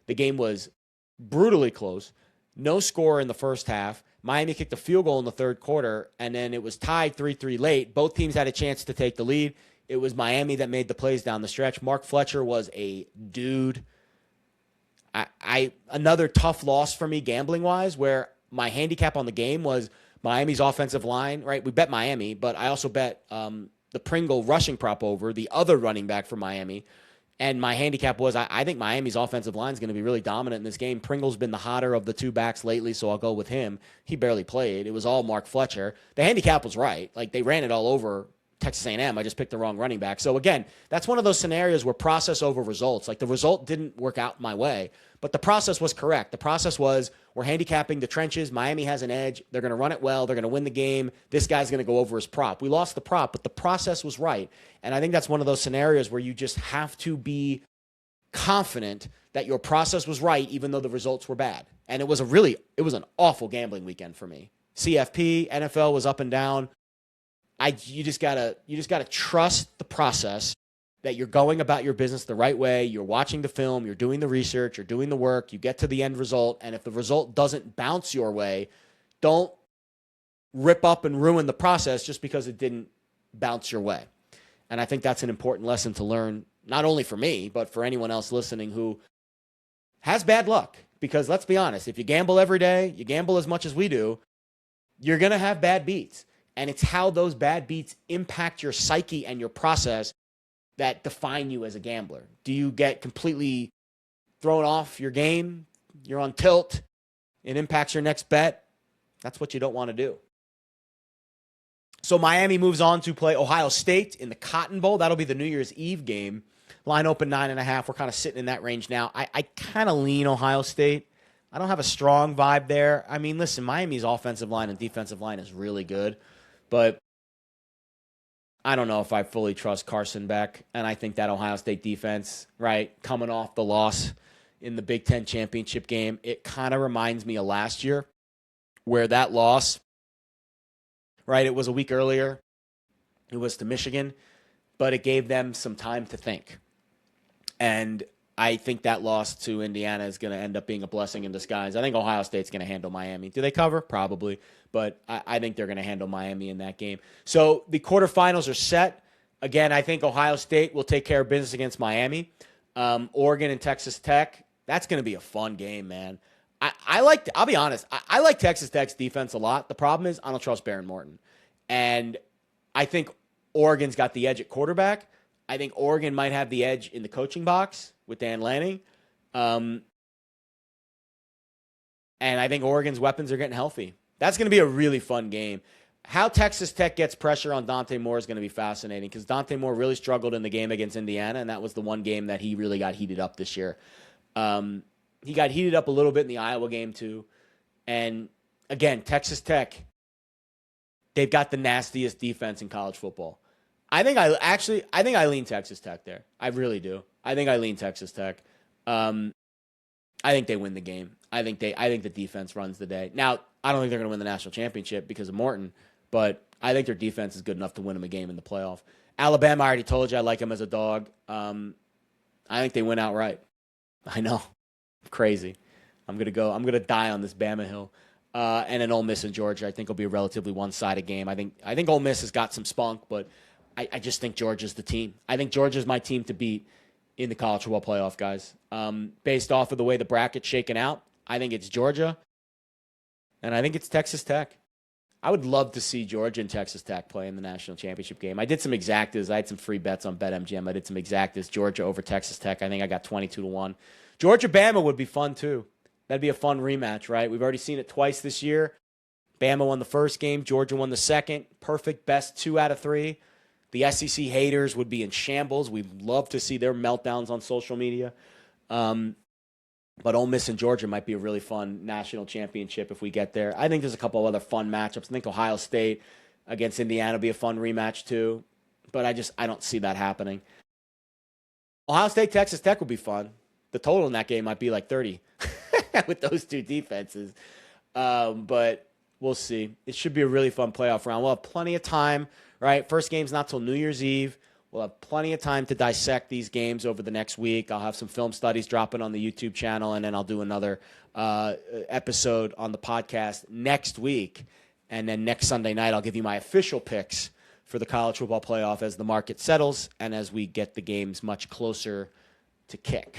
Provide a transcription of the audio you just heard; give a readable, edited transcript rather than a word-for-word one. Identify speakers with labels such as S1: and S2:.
S1: The game was brutally close. No score in the first half. Miami kicked a field goal in the third quarter, and then it was tied 3-3 late. Both teams had a chance to take the lead. It was Miami that made the plays down the stretch. Mark Fletcher was a dude. Another tough loss for me gambling-wise, where my handicap on the game was Miami's offensive line, right? We bet Miami, but I also bet the Pringle rushing prop over, the other running back for Miami. And my handicap was I think Miami's offensive line is going to be really dominant in this game. Pringle's been the hotter of the two backs lately, so I'll go with him. He barely played. It was all Mark Fletcher. The handicap was right. Like, they ran it all over Texas A&M. I just picked the wrong running back. So, again, that's one of those scenarios where process over results. Like, the result didn't work out my way, but the process was correct. The process was we're handicapping the trenches. Miami has an edge. They're going to run it well. They're going to win the game. This guy's going to go over his prop. We lost the prop, but the process was right. And I think that's one of those scenarios where you just have to be confident that your process was right, even though the results were bad. And it was an awful gambling weekend for me. CFP, NFL was up and down. You just gotta trust the process, that you're going about your business the right way. You're watching the film, you're doing the research, you're doing the work, you get to the end result. And if the result doesn't bounce your way, don't rip up and ruin the process just because it didn't bounce your way. And I think that's an important lesson to learn, not only for me, but for anyone else listening who has bad luck. Because let's be honest, if you gamble every day, you gamble as much as we do, you're going to have bad beats. And it's how those bad beats impact your psyche and your process that define you as a gambler. Do you get completely thrown off your game? You're on tilt. It impacts your next bet. That's what you don't want to do. So Miami moves on to play Ohio State in the Cotton Bowl. That'll be the New Year's Eve game. Line open 9.5. We're kind of sitting in that range now. I kind of lean Ohio State. I don't have a strong vibe there. I mean, listen, Miami's offensive line and defensive line is really good. But I don't know if I fully trust Carson Beck. And I think that Ohio State defense, right, coming off the loss in the Big Ten championship game, it kind of reminds me of last year where that loss, right, it was a week earlier. It was to Michigan, but it gave them some time to think. And I think that loss to Indiana is going to end up being a blessing in disguise. I think Ohio State's going to handle Miami. Do they cover? Probably. But I think they're going to handle Miami in that game. So the quarterfinals are set. Again, I think Ohio State will take care of business against Miami. Oregon and Texas Tech, that's going to be a fun game, man. I'll be honest, I like Texas Tech's defense a lot. The problem is I don't trust Baron Morton. And I think Oregon's got the edge at quarterback. I think Oregon might have the edge in the coaching box with Dan Lanning. And I think Oregon's weapons are getting healthy. That's going to be a really fun game. How Texas Tech gets pressure on Dante Moore is going to be fascinating because Dante Moore really struggled in the game against Indiana, and that was the one game that he really got heated up this year. He got heated up a little bit in the Iowa game too. And again, Texas Tech, they've got the nastiest defense in college football. I think I lean Texas Tech there. I really do. I think I lean Texas Tech. I think they win the game. I think the defense runs the day. Now, I don't think they're going to win the national championship because of Morton, but I think their defense is good enough to win them a game in the playoff. Alabama, I already told you I like them as a dog. I think they win outright. I know. I'm crazy. I'm gonna die on this Bama hill. And then Ole Miss and Georgia, I think will be a relatively one-sided game. I think Ole Miss has got some spunk, but I just think Georgia's the team. I think Georgia's my team to beat in the college football playoff, guys. Based off of the way the bracket's shaken out, I think it's Georgia, and I think it's Texas Tech. I would love to see Georgia and Texas Tech play in the national championship game. I did some exactas. I had some free bets on BetMGM. I did some exactas. Georgia over Texas Tech. I think I got 22-1. Georgia-Bama would be fun, too. That'd be a fun rematch, right? We've already seen it twice this year. Bama won the first game. Georgia won the second. Perfect best 2 out of 3. The SEC haters would be in shambles. We'd love to see their meltdowns on social media. But Ole Miss and Georgia might be a really fun national championship if we get there. I think there's a couple other fun matchups. I think Ohio State against Indiana would be a fun rematch too. But I don't see that happening. Ohio State, Texas Tech will be fun. The total in that game might be like 30 with those two defenses. But we'll see. It should be a really fun playoff round. We'll have plenty of time, right? First game's not till New Year's Eve. We'll have plenty of time to dissect these games over the next week. I'll have some film studies dropping on the YouTube channel, and then I'll do another episode on the podcast next week. And then next Sunday night, I'll give you my official picks for the college football playoff as the market settles and as we get the games much closer to kick.